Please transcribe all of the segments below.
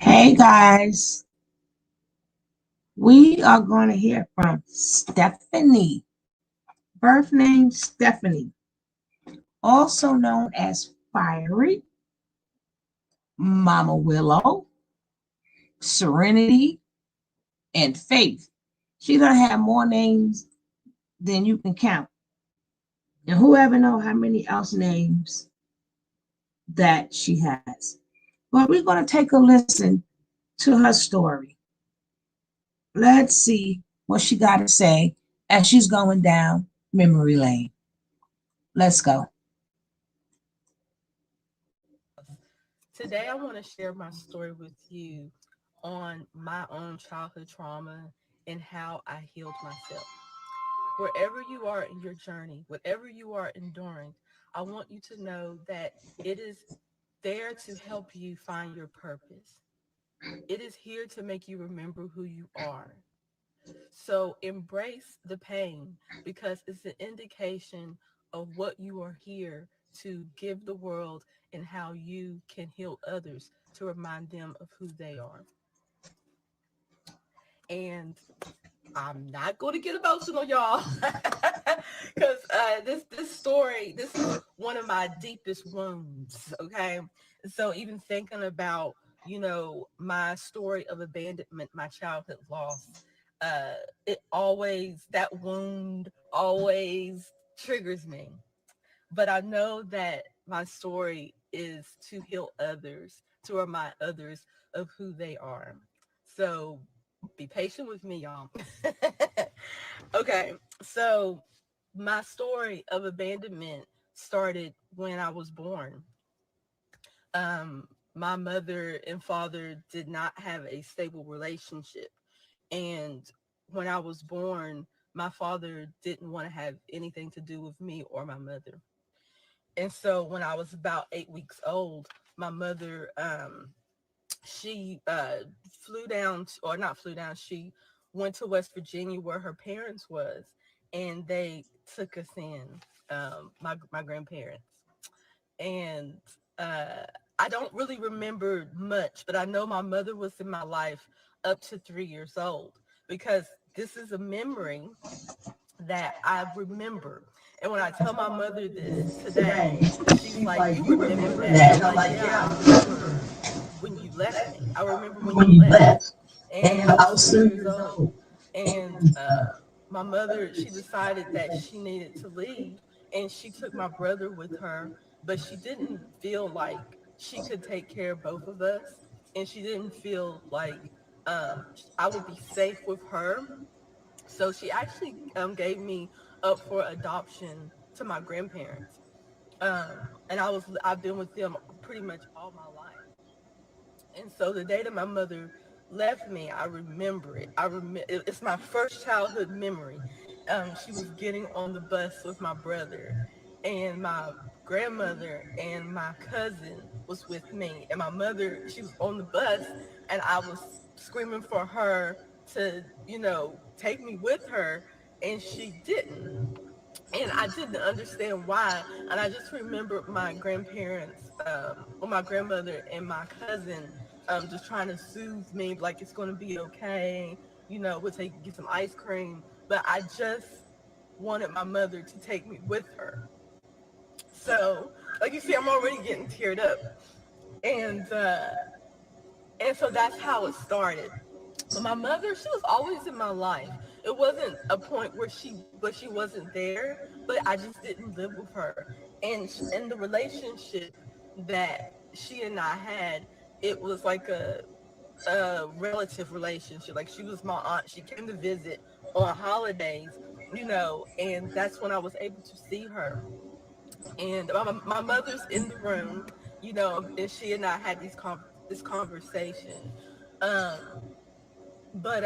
Hey guys, we are going to hear from Stephanie, birth name Stephanie, also known as Fiery, Mama Willow, Serenity, and Faith. She's going to have more names than you can count. And whoever know how many else names that she has. But we're going to take a listen to her story. Let's see what she got to say as she's going down memory lane. Let's go. Today, I want to share my story with you on my own childhood trauma and how I healed myself. Wherever you are in your journey, whatever you are enduring, I want you to know that it is there to help you find your purpose. It is here to make you remember who you are. So embrace the pain because it's an indication of what you are here to give the world and how you can heal others to remind them of who they are. And I'm not going to get emotional, y'all, because this is one of my deepest wounds. Okay, so even thinking about my story of abandonment, my childhood loss, it always that wound always triggers me. But I know that my story is to heal others, to remind others of who they are. So be patient with me, y'all. Okay, so my story of abandonment started when I was born. My mother and father did not have a stable relationship. And when I was born, my father didn't want to have anything to do with me or my mother. And so when I was about 8 weeks old, my mother, she flew down, or not flew down, she went to West Virginia where her parents was, and they took us in, my grandparents. And uh, I don't really remember much, but I know my mother was in my life up to 3 years old because this is a memory that I remember. And when I tell my mother this today, she's like, "You remember that?" And I'm like, "Yeah, I remember when you left me. I remember when you left." And I was 3 years old. And my mother, she decided that she needed to leave, and she took my brother with her, but she didn't feel like she could take care of both of us. And she didn't feel like I would be safe with her, so she actually gave me up for adoption to my grandparents. And I've been with them pretty much all my life. And so the day that my mother left me, I remember it. It's my first childhood memory. She was getting on the bus with my brother, and my grandmother and my cousin was with me. And my mother, she was on the bus, and I was screaming for her to, take me with her, and she didn't. And I didn't understand why. And I just remember my grandparents, or my grandmother and my cousin, just trying to soothe me, like it's going to be okay. We'll get some ice cream. But I just wanted my mother to take me with her. So, like you see, I'm already getting teared up, and so that's how it started. But my mother, she was always in my life. It wasn't a point where she wasn't there, but I just didn't live with her. And the relationship that she and I had, it was like a relative relationship. Like she was my aunt. She came to visit on holidays, and that's when I was able to see her. And my mother's in the room, and she and I had this conversation. Um, but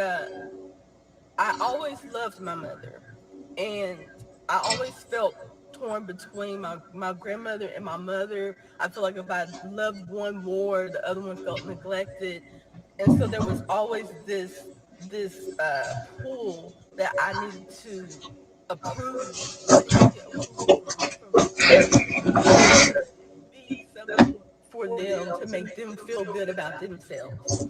I always loved my mother, and I always felt torn between my grandmother and my mother. I feel like if I loved one more, the other one felt neglected, and so there was always this pull that I needed to approve that she could approve from everything, and be something for them to make them feel good about themselves.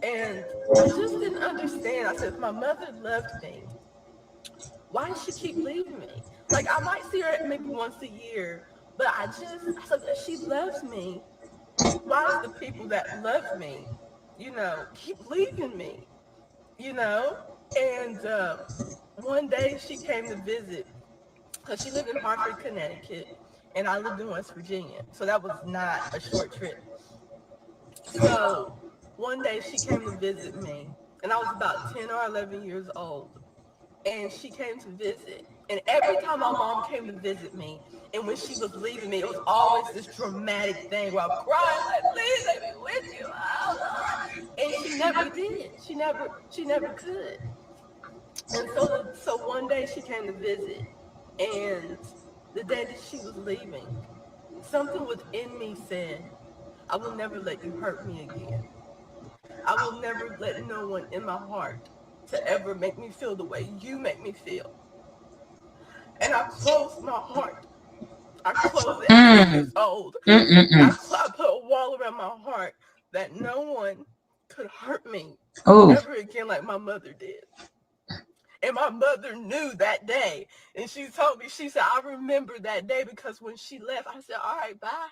And I just didn't understand. I said, if my mother loved me, why does she keep leaving me? Like, I might see her maybe once a year, but I said, if she loves me, why is the people that love me, keep leaving me, you know? And one day she came to visit because she lived in Hartford, Connecticut, and I lived in West Virginia. So that was not a short trip. So one day she came to visit me, and I was about 10 or 11 years old. And she came to visit. And every time my mom came to visit me, and when she was leaving me, it was always this dramatic thing where I'm crying, like, please let me with you. Oh, Lord. And she never did. She never could. And so one day she came to visit, and the day that she was leaving, something within me said, I will never let you hurt me again. I will never let no one in my heart to ever make me feel the way you make me feel. And I closed my heart. I closed it at 10 Mm, years old. I mm. put a wall around my heart that no one could hurt me Oh, ever again like my mother did. And my mother knew that day. And she told me, she said, I remember that day because when she left, I said, all right, bye.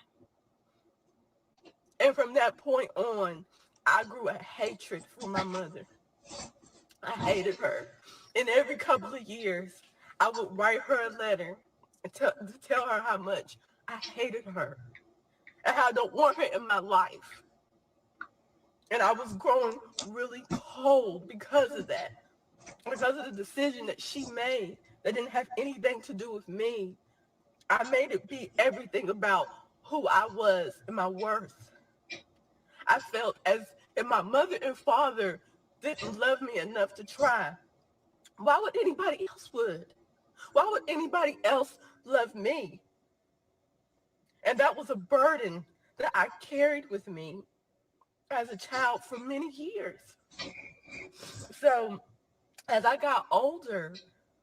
And from that point on, I grew a hatred for my mother. I hated her. And every couple of years, I would write her a letter and to tell her how much I hated her and how I don't want her in my life. And I was growing really cold because of that, because of the decision that she made that didn't have anything to do with me. I made it be everything about who I was and my worth. I felt as if my mother and father didn't love me enough to try. Why would anybody else would? Why would anybody else love me? And that was a burden that I carried with me as a child for many years. So as I got older,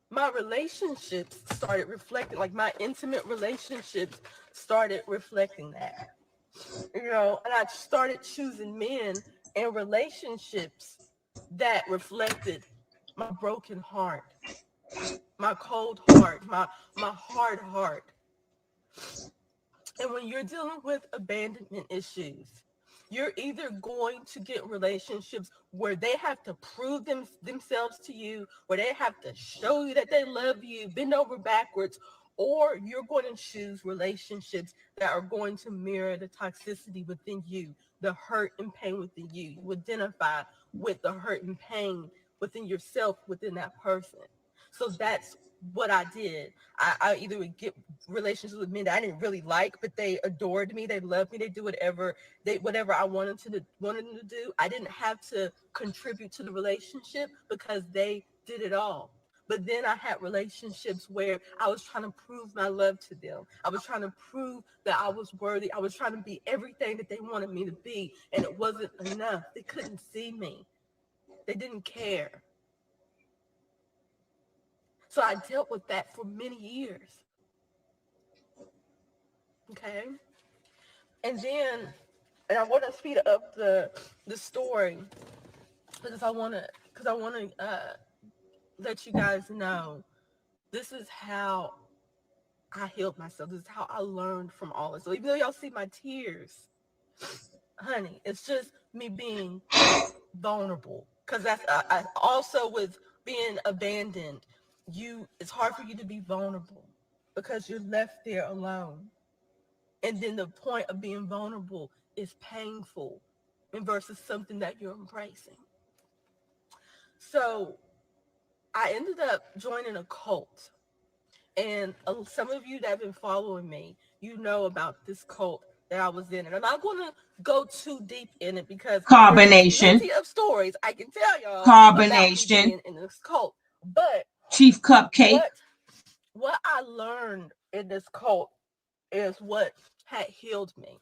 my relationships started reflecting, like my intimate relationships started reflecting that. And I started choosing men and relationships that reflected my broken heart, my cold heart, my hard heart. And when you're dealing with abandonment issues, you're either going to get relationships where they have to prove themselves to you, where they have to show you that they love you, bend over backwards, or you're going to choose relationships that are going to mirror the toxicity within you, the hurt and pain within you. You identify with the hurt and pain within yourself, within that person. So that's what I did. I either would get relationships with men that I didn't really like, but they adored me, they loved me, they do whatever I wanted them to do. I didn't have to contribute to the relationship because they did it all. But then I had relationships where I was trying to prove my love to them. I was trying to prove that I was worthy. I was trying to be everything that they wanted me to be, and it wasn't enough. They couldn't see me. They didn't care. So I dealt with that for many years. Okay. And I want to speed up the story because I want to let you guys know this is how I healed myself. This is how I learned from all this. So even though y'all see my tears, honey, it's just me being vulnerable. Because that's I also with being abandoned, it's hard for you to be vulnerable because you're left there alone. And then the point of being vulnerable is painful and versus something that you're embracing. So I ended up joining a cult. And some of you that have been following me, you know about this cult that I was in. And I'm not going to go too deep in it because there's Carbonation, plenty of stories I can tell y'all about me Carbonation, being in this cult. But Chief Cupcake. what I learned in this cult is what had healed me.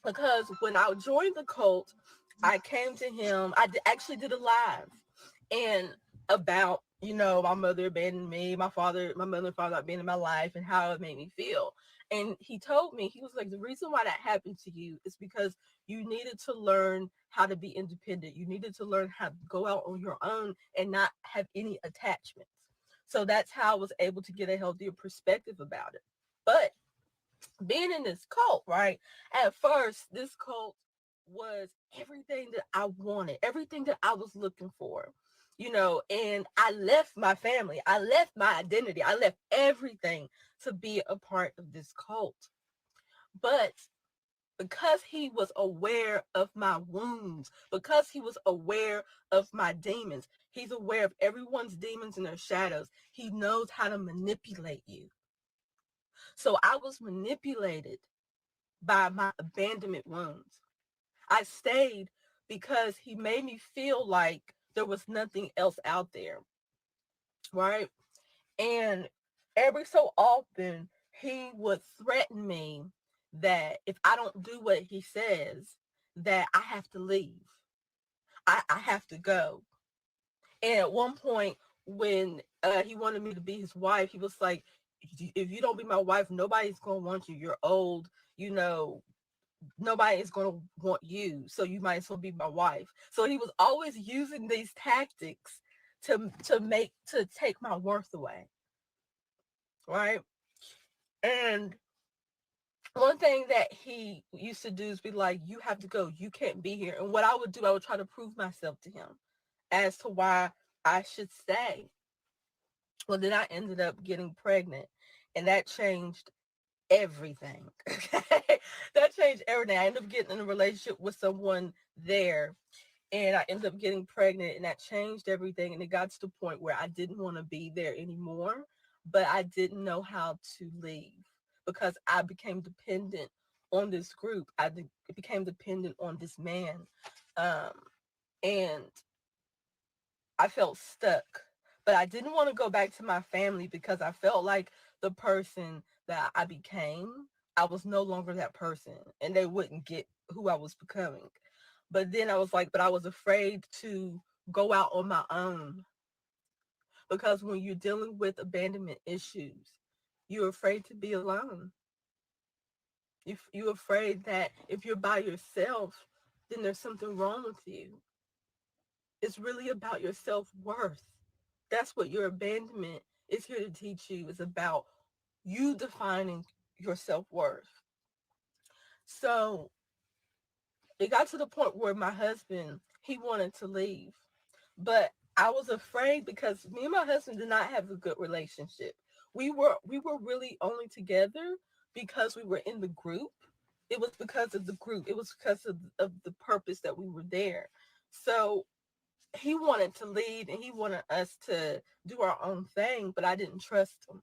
Because when I joined the cult, I came to him. Actually did a live and about my mother abandoned me, my mother and father not being in my life, and how it made me feel. And he told me, he was like, the reason why that happened to you is because you needed to learn how to be independent. You needed to learn how to go out on your own and not have any attachments. So that's how I was able to get a healthier perspective about it. But being in this cult, right? At first, this cult was everything that I wanted, everything that I was looking for, and I left my family, I left my identity, I left everything to be a part of this cult. But because he was aware of my wounds, because he was aware of my demons, he's aware of everyone's demons and their shadows. He knows how to manipulate you. So I was manipulated by my abandonment wounds. I stayed because he made me feel like there was nothing else out there, right? And every so often, he would threaten me that if I don't do what he says, that I have to leave. I have to go. And at one point, when he wanted me to be his wife, he was like, if you don't be my wife, nobody's going to want you. You're old, you know, nobody is going to want you, so you might as well be my wife. So he was always using these tactics to take my worth away, right? And one thing that he used to do is be like, you have to go, you can't be here. And what I would do, I would try to prove myself to him as to why I should stay. Well, then I ended up getting pregnant, and that changed everything. That changed everything. I ended up getting in a relationship with someone there, and I ended up getting pregnant, and that changed everything. And it got to the point where I didn't want to be there anymore, but I didn't know how to leave because I became dependent on this group. Became dependent on this man, um, and I felt stuck. But I didn't want to go back to my family because I felt like the person that I became, I was no longer that person, and they wouldn't get who I was becoming. But then I was like, but I was afraid to go out on my own because when you're dealing with abandonment issues, you're afraid to be alone. You're afraid that if you're by yourself, then there's something wrong with you. It's really about your self-worth. That's what your abandonment is here to teach you, is about you defining your self-worth. So it got to the point where my husband, he wanted to leave, but I was afraid because me and my husband did not have a good relationship. We were really only together because we were in the group. It was because of the group. It was because of the purpose that we were there. So he wanted to leave and he wanted us to do our own thing, but I didn't trust him.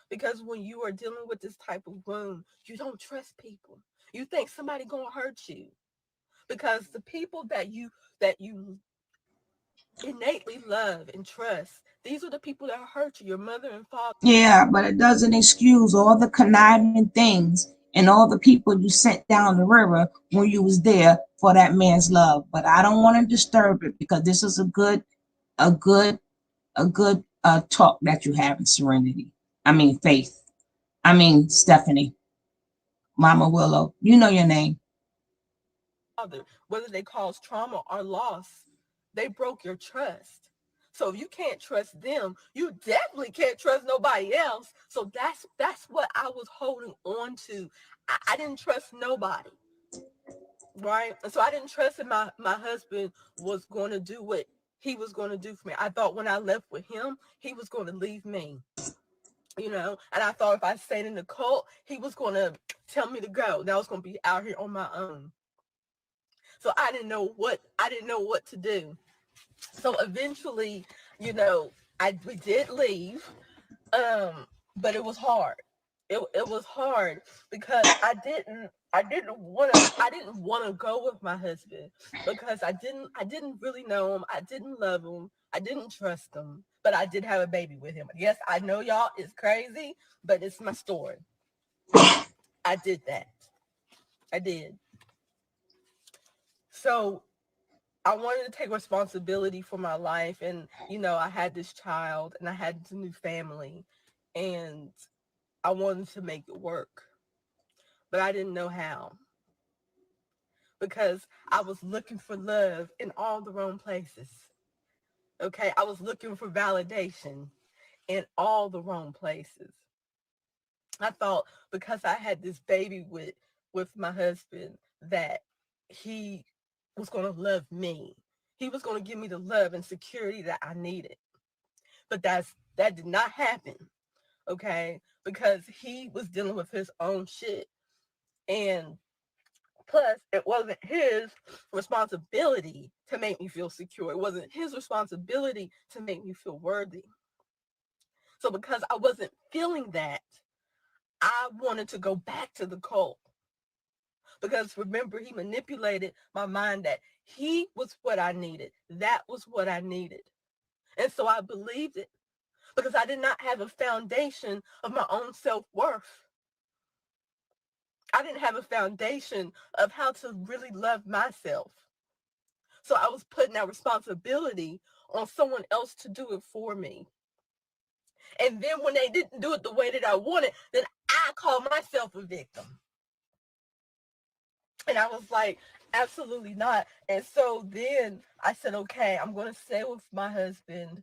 Because when you are dealing with this type of wound, you don't trust people. You think somebody gonna hurt you. Because the people that you innately love and trust, these are the people that hurt you, your mother and father. Yeah, but it doesn't excuse all the conniving things and all the people you sent down the river when you was there for that man's love. But I don't want to disturb it because this is a good, a good talk that you have in Serenity. I mean, Faith. I mean, Stephanie, Mama Willow. You know your name. Whether they cause trauma or loss, they broke your trust. So if you can't trust them, you definitely can't trust nobody else. So that's what I was holding on to. I didn't trust nobody, right? And so I didn't trust that my husband was going to do what he was going to do for me. I thought when I left with him, he was going to leave me, and I thought if I stayed in the cult, he was going to tell me to go. That I was going to be out here on my own. So I didn't know what to do. So eventually, we did leave, um, but it was hard. It was hard because I didn't want to go with my husband because I didn't really know him. I didn't love him. I didn't trust him, but I did have a baby with him. Yes, I know y'all it's crazy, but it's my story. I did that. I did. So I wanted to take responsibility for my life, and I had this child and I had this new family, and I wanted to make it work, but I didn't know how because I was looking for love in all the wrong places. Okay, I was looking for validation in all the wrong places. I thought because I had this baby with my husband that he was going to love me. He was going to give me the love and security that I needed. But that did not happen, okay? Because he was dealing with his own shit. And plus, it wasn't his responsibility to make me feel secure. It wasn't his responsibility to make me feel worthy. So because I wasn't feeling that, I wanted to go back to the cult. Because remember, he manipulated my mind that he was what I needed. That was what I needed. And so I believed it because I did not have a foundation of my own self-worth. I didn't have a foundation of how to really love myself. So I was putting that responsibility on someone else to do it for me. And then when they didn't do it the way that I wanted, then I called myself a victim. And I was like, absolutely not. And so then I said, okay, I'm going to stay with my husband.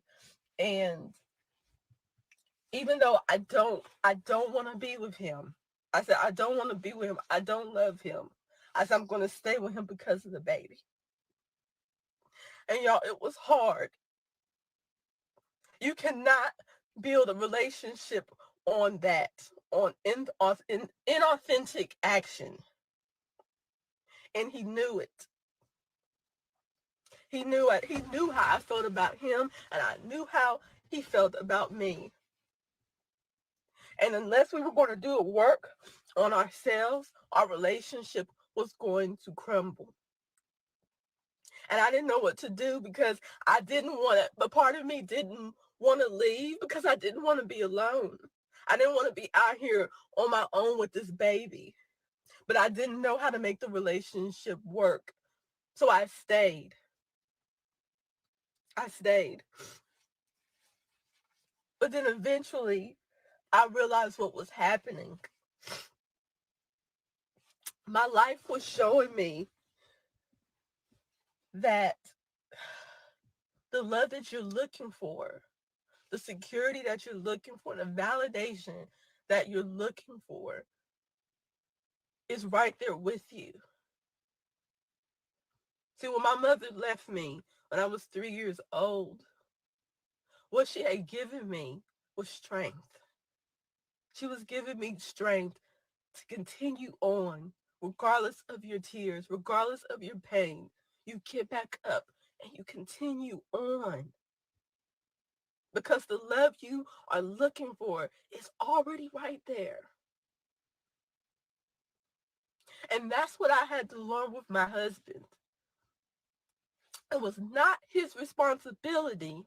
And even though I don't want to be with him. I said, I don't want to be with him. I don't love him. I said, I'm going to stay with him because of the baby. And y'all, it was hard. You cannot build a relationship on that, on inauthentic action. And he knew it. He knew it. He knew how I felt about him, and I knew how he felt about me. And unless we were going to do a work on ourselves, our relationship was going to crumble. And I didn't know what to do because I didn't want it. But part of me didn't want to leave because I didn't want to be alone. I didn't want to be out here on my own with this baby. But I didn't know how to make the relationship work. So I stayed. I stayed. But then eventually I realized what was happening. My life was showing me that the love that you're looking for, the security that you're looking for, the validation that you're looking for is right there with you. See, when my mother left me when I was 3 years old, what she had given me was strength. She was giving me strength to continue on, regardless of your tears, regardless of your pain. You get back up and you continue on. Because the love you are looking for is already right there. And that's what I had to learn with my husband. It was not his responsibility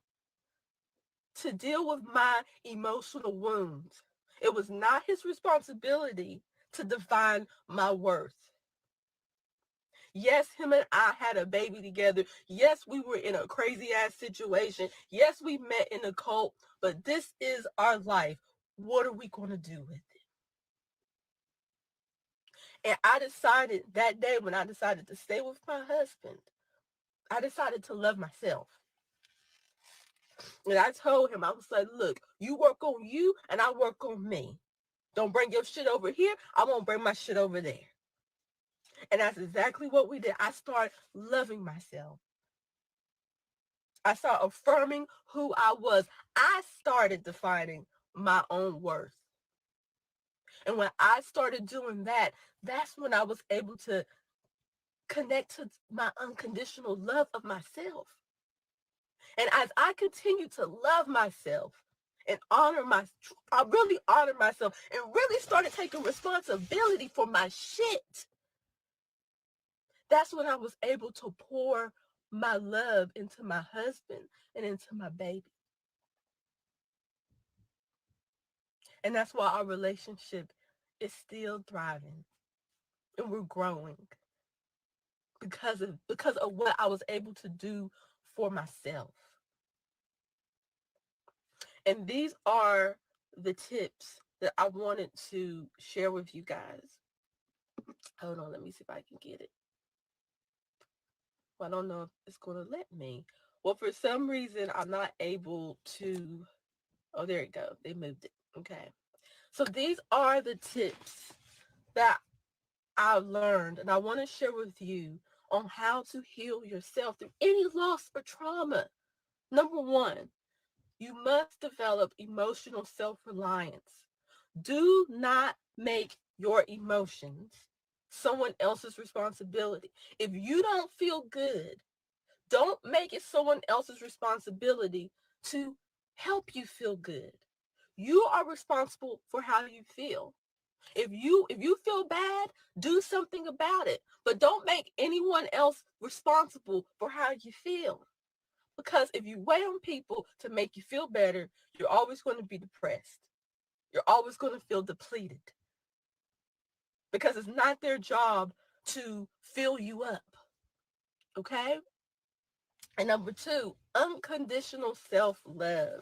to deal with my emotional wounds. It was not his responsibility to define my worth. Yes, him and I had a baby together. Yes, we were in a crazy ass situation. Yes, we met in a cult, but this is our life. What are we going to do with it? And I decided that day when I decided to stay with my husband, I decided to love myself. And I told him, I was like, look, you work on you and I work on me. Don't bring your shit over here. I won't bring my shit over there. And that's exactly what we did. I started loving myself. I started affirming who I was. I started defining my own worth. And when I started doing that, that's when I was able to connect to my unconditional love of myself. And as I continue to love myself and I really honored myself and really started taking responsibility for my shit. That's when I was able to pour my love into my husband and into my baby. And that's why our relationship is still thriving and we're growing because of what I was able to do for myself. And these are the tips that I wanted to share with you guys. Hold on, let me see if I can get it. Well, I don't know if it's going to let me. Well, for some reason, I'm not able to. Oh, there it goes. They moved it. Okay. So these are the tips that I've learned, and I want to share with you on how to heal yourself through any loss or trauma. Number one, you must develop emotional self-reliance. Do not make your emotions someone else's responsibility. If you don't feel good, don't make it someone else's responsibility to help you feel good. You are responsible for how you feel. If you feel bad, do something about it. But don't make anyone else responsible for how you feel. Because if you wait on people to make you feel better, you're always going to be depressed. You're always going to feel depleted. Because it's not their job to fill you up. Okay? And number two, unconditional self-love.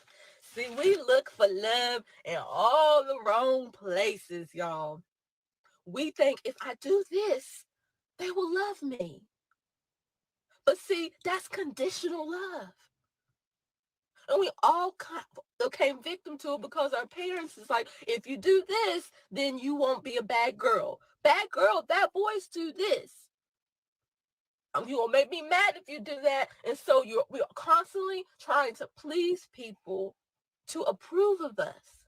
See, we look for love in all the wrong places, y'all. We think if I do this, they will love me. But see, that's conditional love. And we all became victim to it because our parents is like, if you do this, then you won't be a bad girl. Bad girl, bad boys do this. You gonna make me mad if you do that. And so we're constantly trying to please people to approve of us.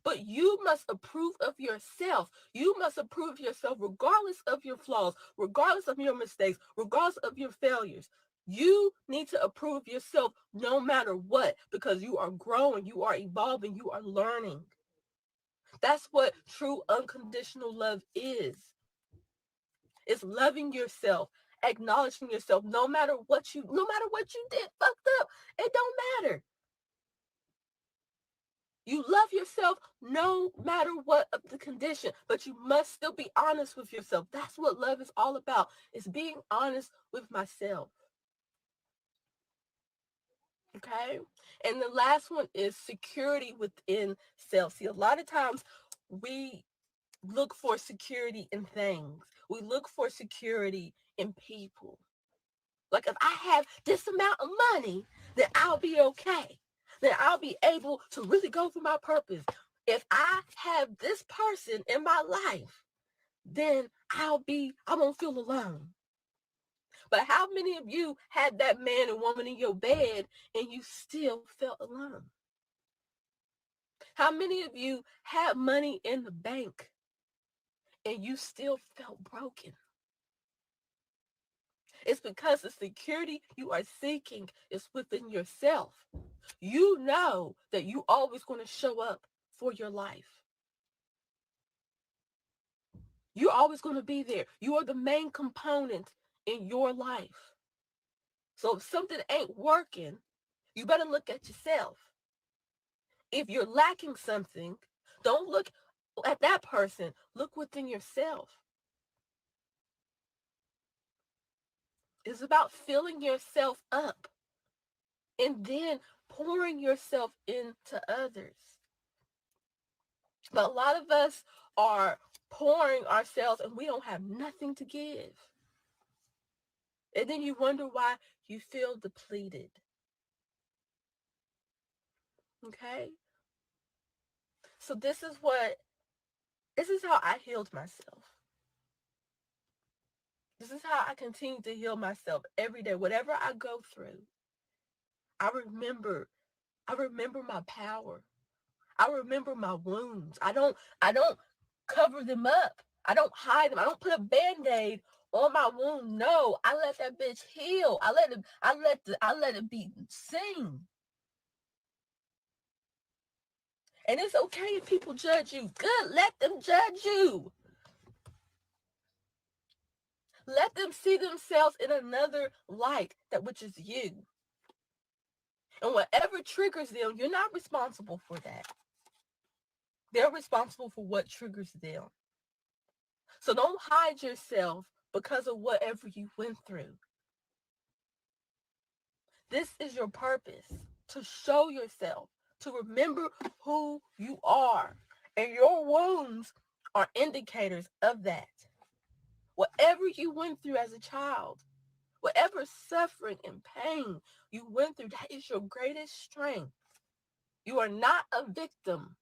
But you must approve of yourself. You must approve of yourself regardless of your flaws, regardless of your mistakes, regardless of your failures. You need to approve of yourself no matter what, because you are growing, you are evolving, you are learning. That's what true unconditional love is. It's loving yourself, acknowledging yourself, no matter what you did fucked up. It don't matter. You love yourself no matter what of the condition, but you must still be honest with yourself. That's what love is all about. It's being honest with myself. Okay? And the last one is security within self. See, a lot of times we look for security in things. We look for security in people. Like if I have this amount of money, then I'll be okay. Then I'll be able to really go for my purpose. If I have this person in my life, then I won't feel alone. But how many of you had that man and woman in your bed and you still felt alone? How many of you had money in the bank and you still felt broken? It's because the security you are seeking is within yourself. You know that you always going to show up for your life. You're always going to be there. You are the main component in your life. So if something ain't working, you better look at yourself. If you're lacking something, don't look at that person. Look within yourself. It's about filling yourself up and then pouring yourself into others. But a lot of us are pouring ourselves and we don't have nothing to give. And then you wonder why you feel depleted. Okay? So this is how I healed myself. This is how I continue to heal myself every day. Whatever I go through, I remember my power. I remember my wounds. I don't cover them up. I don't hide them. I don't put a band-aid on my wound. No, I let that bitch heal. I let it be seen. And it's okay if people judge you. Good, let them judge you. Let them see themselves in another light, that which is you. And whatever triggers them, you're not responsible for that. They're responsible for what triggers them. So don't hide yourself because of whatever you went through. This is your purpose, to show yourself, to remember who you are. And your wounds are indicators of that. Whatever you went through as a child, whatever suffering and pain you went through, that is your greatest strength. You are not a victim.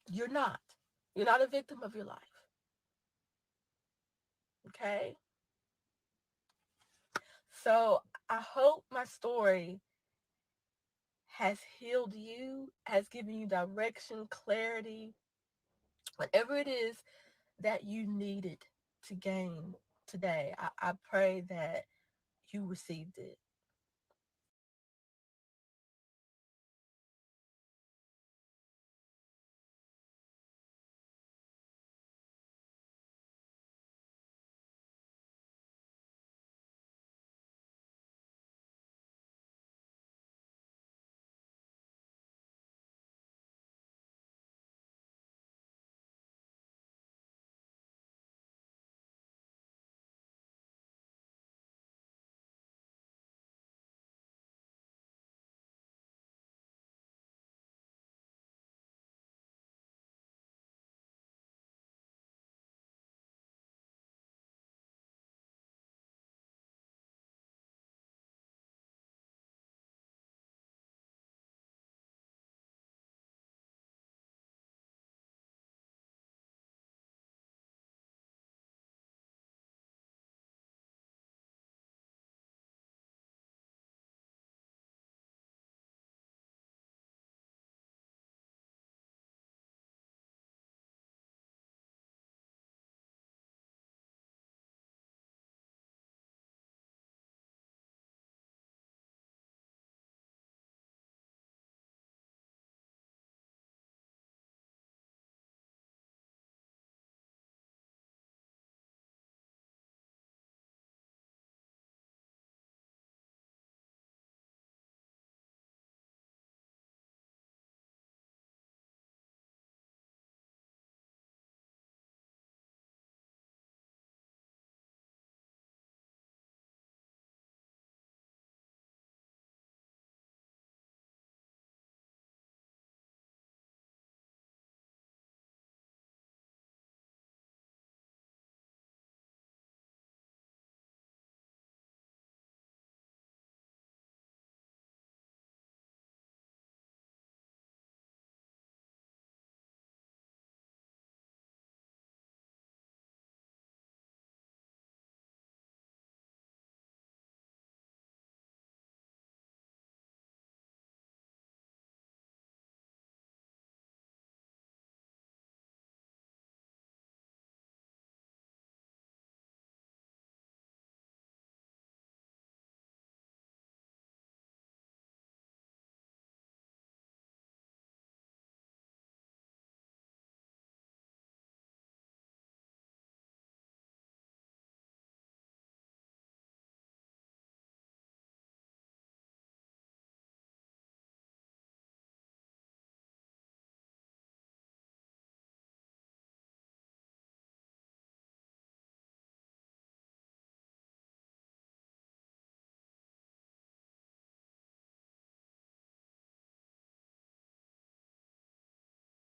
You're not. You're not a victim of your life. Okay? So I hope my story has healed you, has given you direction, clarity, whatever it is that you needed to gain today. I pray that you received it.